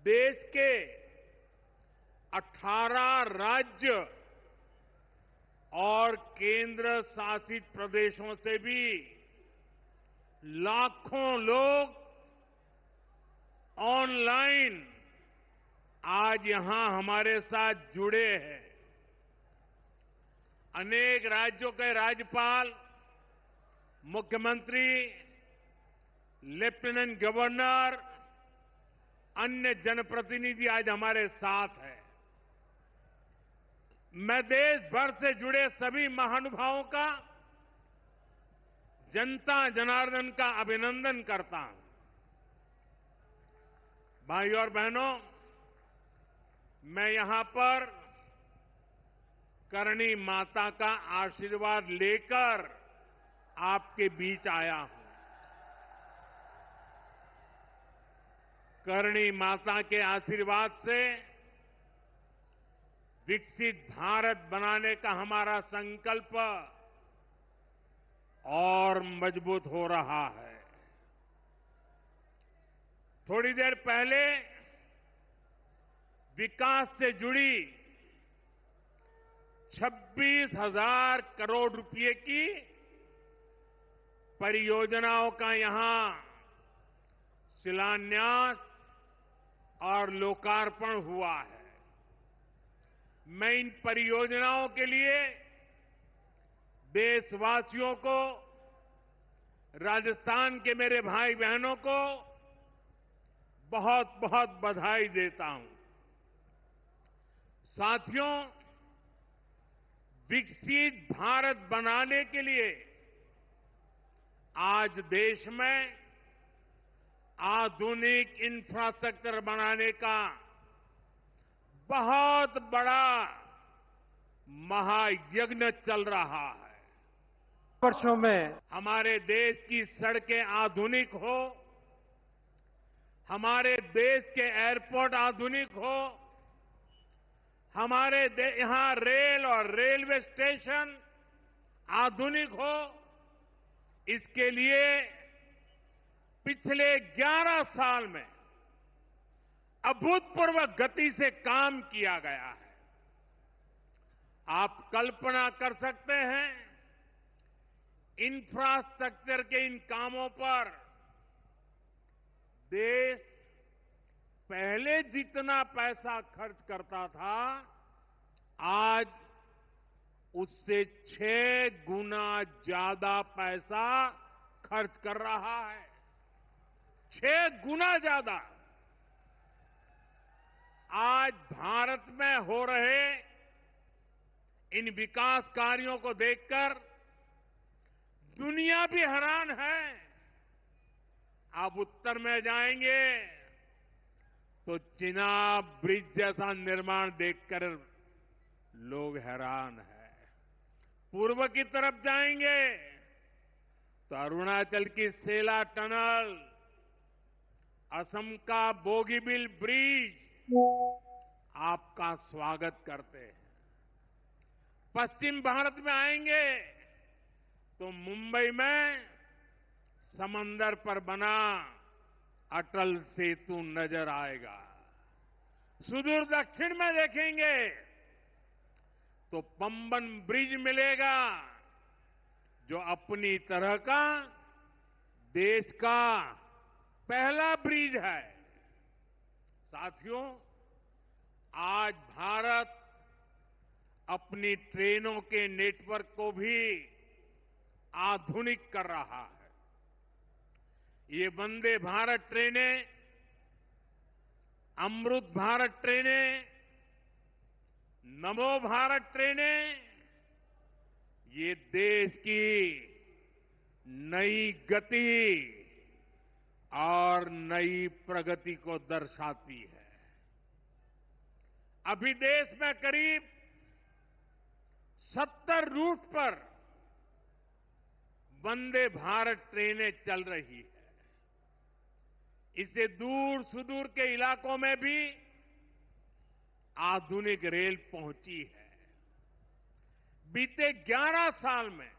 देश के 18 राज्य और केंद्र शासित प्रदेशों से भी लाखों लोग ऑनलाइन आज यहां हमारे साथ जुड़े हैं। अनेक राज्यों के राज्यपाल, मुख्यमंत्री, लेफ्टिनेंट गवर्नर, अन्य जनप्रतिनिधि आज हमारे साथ हैं। मैं देश भर से जुड़े सभी महानुभावों का, जनता जनार्दन का अभिनंदन करता हूं। भाइयों और बहनों, मैं यहां पर करणी माता का आशीर्वाद लेकर आपके बीच आया हूं। करणी माता के आशीर्वाद से विकसित भारत बनाने का हमारा संकल्प और मजबूत हो रहा है। थोड़ी देर पहले विकास से जुड़ी 26,000 करोड़ रुपए की परियोजनाओं का यहां शिलान्यास और लोकार्पण हुआ है। मैं इन परियोजनाओं के लिए देशवासियों को, राजस्थान के मेरे भाई बहनों को बहुत बहुत बधाई देता हूं। साथियों, विकसित भारत बनाने के लिए आज देश में आधुनिक इंफ्रास्ट्रक्चर बनाने का बहुत बड़ा महायज्ञ चल रहा है। वर्षों में हमारे देश की सड़कें आधुनिक हो, हमारे देश के एयरपोर्ट आधुनिक हो, हमारे यहां रेल और रेलवे स्टेशन आधुनिक हो, इसके लिए पिछले 11 साल में अभूतपूर्व गति से काम किया गया है। आप कल्पना कर सकते हैं, इंफ्रास्ट्रक्चर के इन कामों पर देश पहले जितना पैसा खर्च करता था, आज उससे 6 गुना ज्यादा पैसा खर्च कर रहा है। 6 गुना ज्यादा। आज भारत में हो रहे इन विकास कार्यों को देखकर दुनिया भी हैरान है। आप उत्तर में जाएंगे तो चिनाब ब्रिज जैसा निर्माण देखकर लोग हैरान हैं। पूर्व की तरफ जाएंगे तो अरुणाचल की सेला टनल, असम का बोगीबिल ब्रिज आपका स्वागत करते हैं। पश्चिम भारत में आएंगे तो मुंबई में समंदर पर बना अटल सेतु नजर आएगा। सुदूर दक्षिण में देखेंगे तो पंबन ब्रिज मिलेगा, जो अपनी तरह का देश का पहला ब्रिज है। साथियों, आज भारत अपनी ट्रेनों के नेटवर्क को भी आधुनिक कर रहा है। ये वंदे भारत ट्रेनें, अमृत भारत ट्रेनें, नमो भारत ट्रेनें, ये देश की नई गति और नई प्रगति को दर्शाती है। अभी देश में करीब 70 रूट पर वंदे भारत ट्रेनें चल रही है। इससे दूर सुदूर के इलाकों में भी आधुनिक रेल पहुंची है। बीते 11 साल में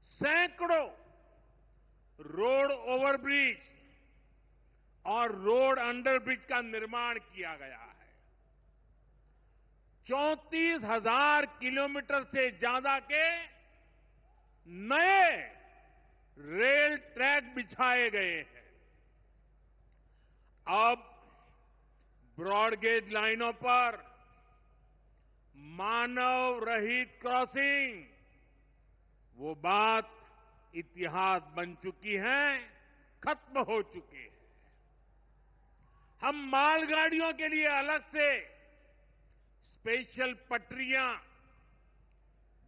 सैकड़ों रोड ओवरब्रिज और रोड अंडरब्रिज का निर्माण किया गया है। 34,000 किलोमीटर से ज्यादा के नए रेल ट्रैक बिछाए गए हैं। अब ब्रॉडगेज लाइनों पर मानव रहित क्रॉसिंग, वो बात इतिहास बन चुकी है, खत्म हो चुकी है। हम मालगाड़ियों के लिए अलग से स्पेशल पटरियां,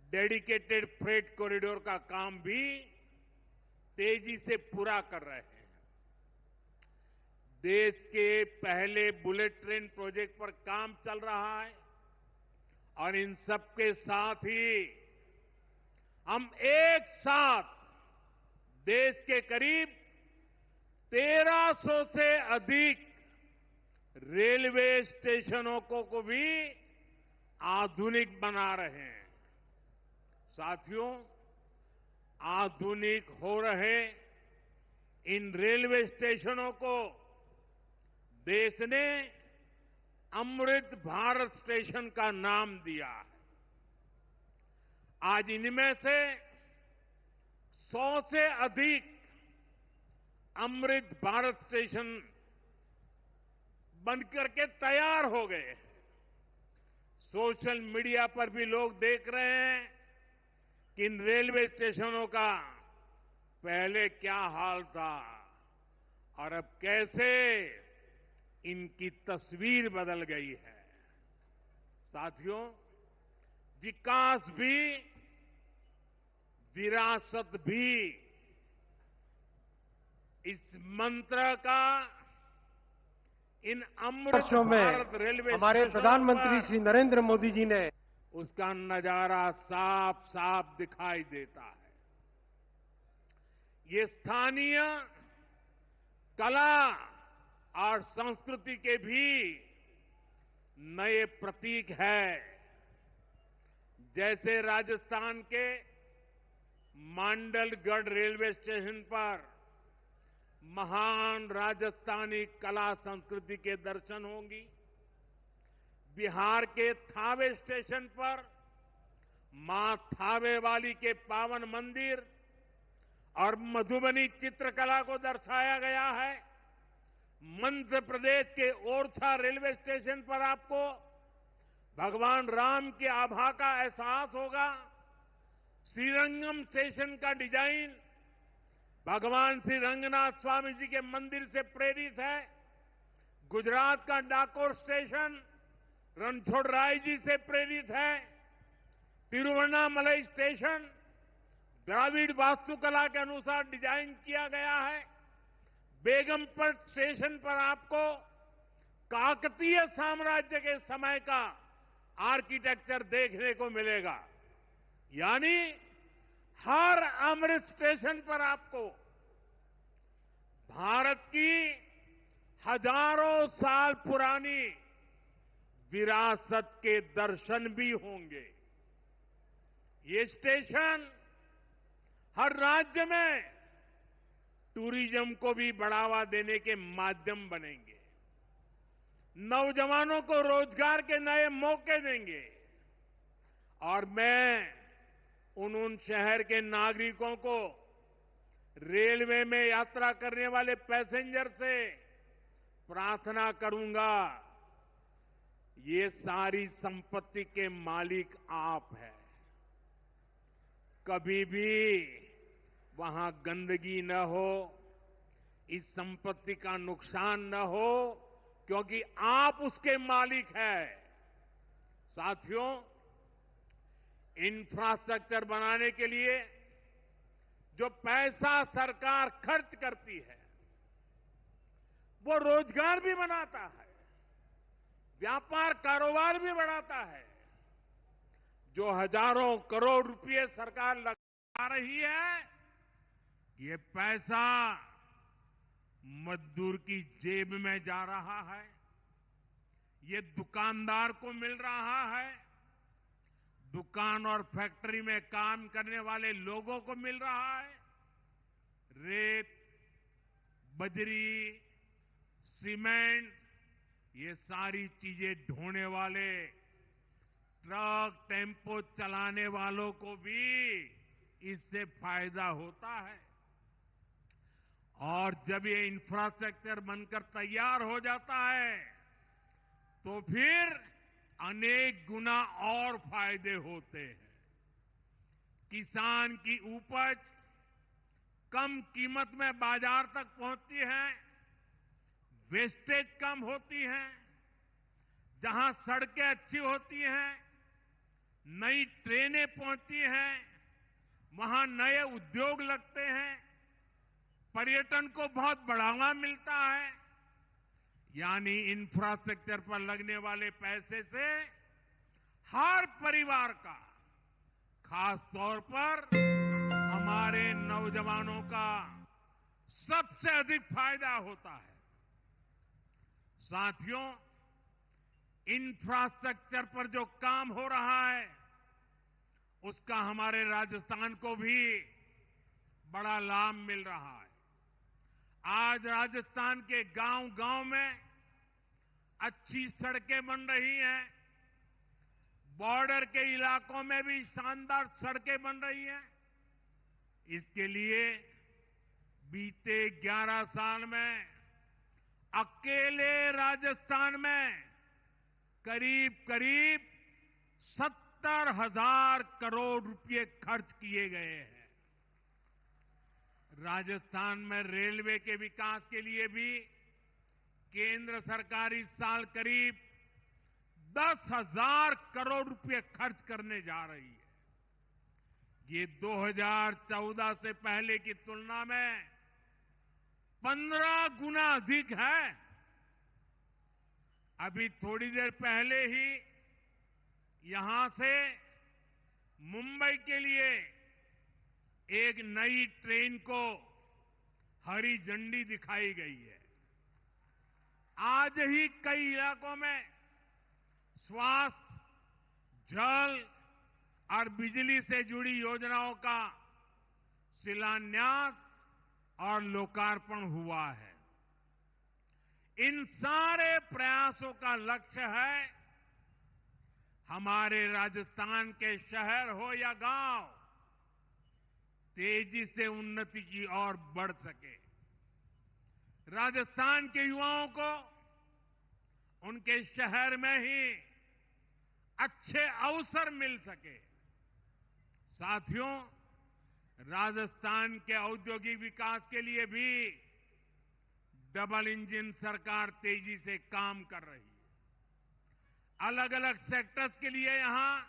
डेडिकेटेड फ्रेट कॉरिडोर का काम भी तेजी से पूरा कर रहे हैं। देश के पहले बुलेट ट्रेन प्रोजेक्ट पर काम चल रहा है और इन सबके साथ ही हम एक साथ देश के करीब 1300 से अधिक रेलवे स्टेशनों को भी आधुनिक बना रहे हैं। साथियों, आधुनिक हो रहे इन रेलवे स्टेशनों को देश ने अमृत भारत स्टेशन का नाम दिया है। आज इनमें से 100 से अधिक अमृत भारत स्टेशन बनकर के तैयार हो गए हैं। सोशल मीडिया पर भी लोग देख रहे हैं कि इन रेलवे स्टेशनों का पहले क्या हाल था और अब कैसे इनकी तस्वीर बदल गई है। साथियों, विकास भी, विरासत भी, इस मंत्र का इन अमृत वर्षों भारत में रेलवे हमारे स्टेशनों प्रधानमंत्री पर श्री नरेंद्र मोदी जी ने उसका नजारा साफ साफ दिखाई देता है। ये स्थानीय कला और संस्कृति के भी नए प्रतीक है। जैसे राजस्थान के मांडलगढ़ रेलवे स्टेशन पर महान राजस्थानी कला संस्कृति के दर्शन होंगी। बिहार के थावे स्टेशन पर मां थावे वाली के पावन मंदिर और मधुबनी चित्रकला को दर्शाया गया है। मध्य प्रदेश के ओरछा रेलवे स्टेशन पर आपको भगवान राम के आभा का एहसास होगा। श्रीरंगम स्टेशन का डिजाइन भगवान श्री रंगनाथ स्वामी जी के मंदिर से प्रेरित है। गुजरात का डाकोर स्टेशन रणछोड़राय जी से प्रेरित है। तिरुवन्नामलई स्टेशन द्राविड़ वास्तुकला के अनुसार डिजाइन किया गया है। बेगमपट स्टेशन पर आपको काकतीय साम्राज्य के समय का आर्किटेक्चर देखने को मिलेगा। यानी हर अमृत स्टेशन पर आपको भारत की हजारों साल पुरानी विरासत के दर्शन भी होंगे। ये स्टेशन हर राज्य में टूरिज्म को भी बढ़ावा देने के माध्यम बनेंगे, नौजवानों को रोजगार के नए मौके देंगे और मैं उन शहर के नागरिकों को, रेलवे में यात्रा करने वाले पैसेंजर से प्रार्थना करूंगा, ये सारी संपत्ति के मालिक आप हैं। कभी भी वहां गंदगी न हो, इस संपत्ति का नुकसान न हो, क्योंकि आप उसके मालिक हैं। साथियों, इंफ्रास्ट्रक्चर बनाने के लिए जो पैसा सरकार खर्च करती है, वो रोजगार भी बनाता है, व्यापार कारोबार भी बढ़ाता है। जो हजारों करोड़ रुपए सरकार लगा रही है, ये पैसा मजदूर की जेब में जा रहा है, ये दुकानदार को मिल रहा है, दुकान और फैक्ट्री में काम करने वाले लोगों को मिल रहा है। रेत, बजरी, सीमेंट, ये सारी चीजें ढोने वाले ट्रक, टेम्पो चलाने वालों को भी इससे फायदा होता है। और जब ये इंफ्रास्ट्रक्चर बनकर तैयार हो जाता है तो फिर अनेक गुना और फायदे होते हैं। किसान की उपज कम कीमत में बाजार तक पहुंचती है, वेस्टेज कम होती है, जहां सड़कें अच्छी होती हैं, नई ट्रेनें पहुंचती हैं, वहां नए उद्योग लगते हैं, पर्यटन को बहुत बढ़ावा मिलता है। यानी इंफ्रास्ट्रक्चर पर लगने वाले पैसे से हर परिवार का, खास तौर पर हमारे नौजवानों का सबसे अधिक फायदा होता है। साथियों, इंफ्रास्ट्रक्चर पर जो काम हो रहा है उसका हमारे राजस्थान को भी बड़ा लाभ मिल रहा है। आज राजस्थान के गांव-गांव में अच्छी सड़कें बन रही हैं, बॉर्डर के इलाकों में भी शानदार सड़कें बन रही हैं। इसके लिए बीते 11 साल में अकेले राजस्थान में करीब 70,000 करोड़ रुपए खर्च किए गए हैं। राजस्थान में रेलवे के विकास के लिए भी केंद्र सरकार इस साल करीब 10,000 करोड़ रुपए खर्च करने जा रही है। ये 2014 से पहले की तुलना में 15 गुना अधिक है। अभी थोड़ी देर पहले ही यहां से मुंबई के लिए एक नई ट्रेन को हरी झंडी दिखाई गई है। आज ही कई इलाकों में स्वास्थ्य, जल और बिजली से जुड़ी योजनाओं का शिलान्यास और लोकार्पण हुआ है। इन सारे प्रयासों का लक्ष्य है हमारे राजस्थान के शहर हो या गांव तेजी से उन्नति की ओर बढ़ सके। राजस्थान के युवाओं को उनके शहर में ही अच्छे अवसर मिल सके। साथियों, राजस्थान के औद्योगिक विकास के लिए भी डबल इंजन सरकार तेजी से काम कर रही है। अलग अलग सेक्टर्स के लिए यहां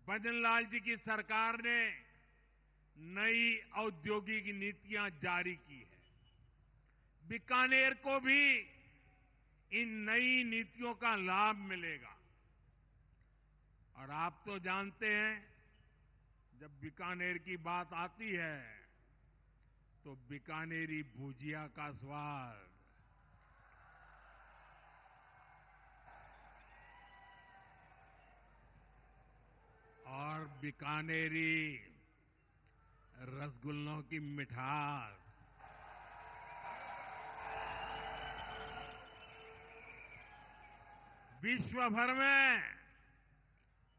भजनलाल जी की सरकार ने नई औद्योगिक नीतियां जारी की है। बीकानेर को भी इन नई नीतियों का लाभ मिलेगा। और आप तो जानते हैं, जब बीकानेर की बात आती है तो बीकानेरी भुजिया का स्वाद और बीकानेरी रसगुल्लों की मिठास विश्व भर में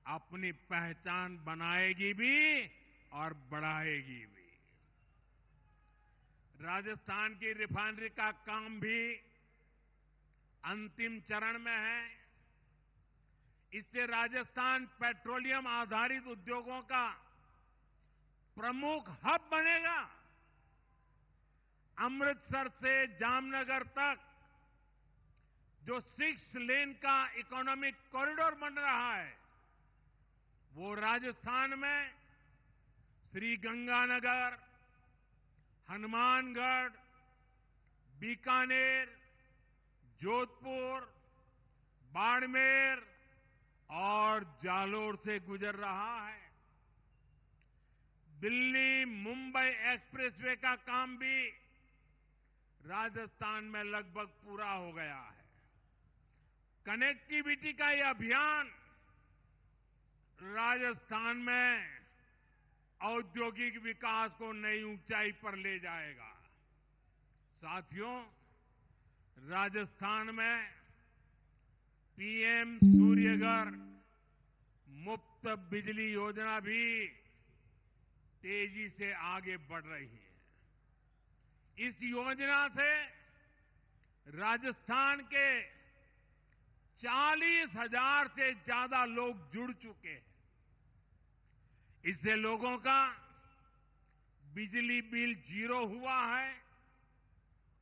अपनी पहचान बनाएगी भी और बढ़ाएगी भी। राजस्थान की रिफाइनरी का काम भी अंतिम चरण में है। इससे राजस्थान पेट्रोलियम आधारित उद्योगों का प्रमुख हब बनेगा। अमृतसर से जामनगर तक जो 6 लेन का इकोनॉमिक कॉरिडोर बन रहा है, वो राजस्थान में श्रीगंगानगर, हनुमानगढ़, बीकानेर, जोधपुर, बाड़मेर और जालोर से गुजर रहा है। दिल्ली मुंबई एक्सप्रेसवे का काम भी राजस्थान में लगभग पूरा हो गया है। कनेक्टिविटी का यह अभियान राजस्थान में औद्योगिक विकास को नई ऊंचाई पर ले जाएगा। साथियों, राजस्थान में पीएम सूर्यघर मुफ्त बिजली योजना भी तेजी से आगे बढ़ रही है। इस योजना से राजस्थान के 40,000 से ज्यादा लोग जुड़ चुके हैं। इससे लोगों का बिजली बिल 0 हुआ है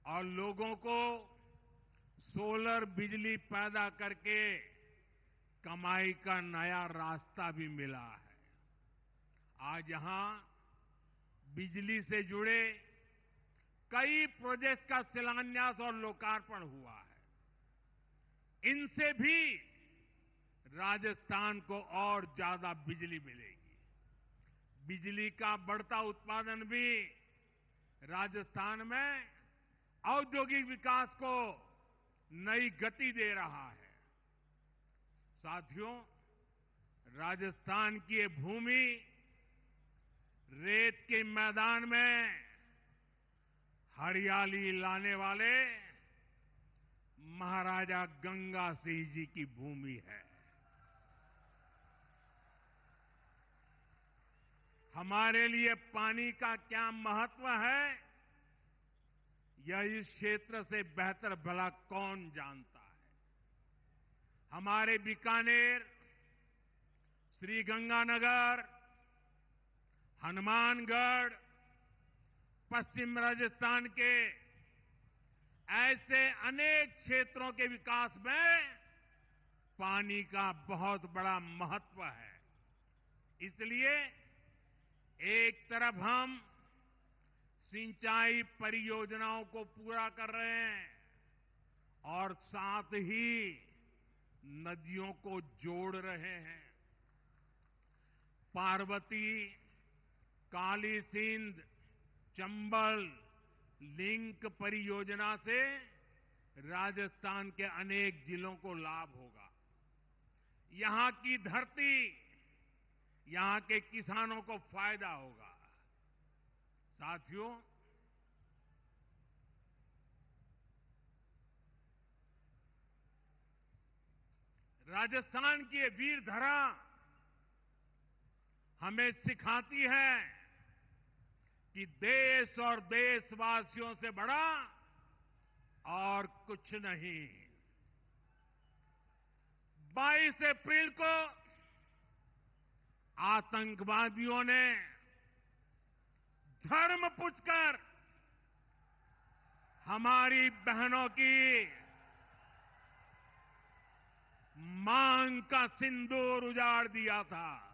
और लोगों को सोलर बिजली पैदा करके कमाई का नया रास्ता भी मिला है। आज यहां बिजली से जुड़े कई प्रोजेक्ट का शिलान्यास और लोकार्पण हुआ है। इनसे भी राजस्थान को और ज्यादा बिजली मिलेगी। बिजली का बढ़ता उत्पादन भी राजस्थान में औद्योगिक विकास को नई गति दे रहा है। साथियों, राजस्थान की ये भूमि रेत के मैदान में हरियाली लाने वाले महाराजा गंगा सिंह जी की भूमि है। हमारे लिए पानी का क्या महत्व है, यह इस क्षेत्र से बेहतर भला कौन जानता है। हमारे बीकानेर, श्रीगंगानगर, हनुमानगढ़, पश्चिम राजस्थान के ऐसे अनेक क्षेत्रों के विकास में पानी का बहुत बड़ा महत्व है। इसलिए एक तरफ हम सिंचाई परियोजनाओं को पूरा कर रहे हैं और साथ ही नदियों को जोड़ रहे हैं। पार्वती, काली सिंध, चंबल लिंक परियोजना से राजस्थान के अनेक जिलों को लाभ होगा। यहां की धरती, यहां के किसानों को फायदा होगा। साथियों, राजस्थान की ये वीर धरा हमें सिखाती है कि देश और देशवासियों से बड़ा और कुछ नहीं। 22 अप्रैल को आतंकवादियों ने धर्म पूछकर हमारी बहनों की मांग का सिंदूर उजाड़ दिया था।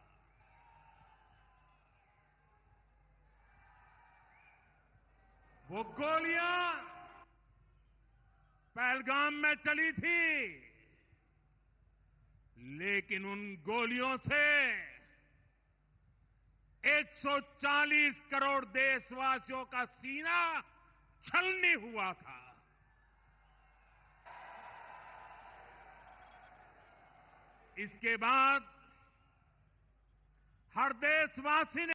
वो गोलियां पहलगाम में चली थी, लेकिन उन गोलियों से 140 करोड़ देशवासियों का सीना छलनी हुआ था। इसके बाद हर देशवासी ने